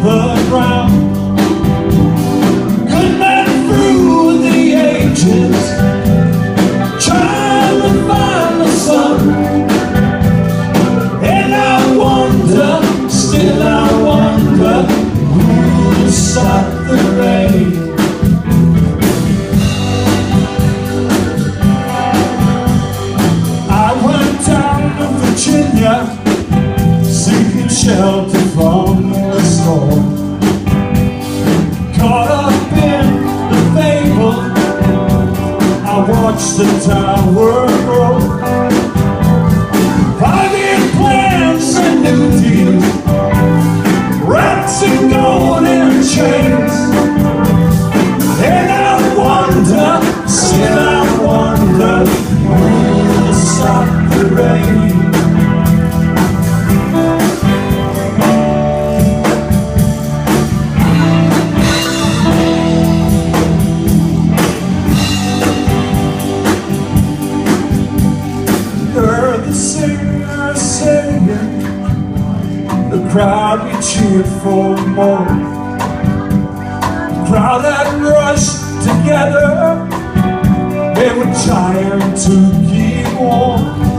the ground. Good men through the ages, trying to find the sun. And I wonder, still I wonder, who will stop the rain? I went down to Virginia, seeking shelter from the storm. Caught up in the fable, I watched the tower grow. 5-year plans and new deals, rats and golden chains. And I wonder, still I wonder, who will stop the rain? Heard the singer singing, the crowd we cheered for more. The crowd that rushed together, they were trying to keep warm.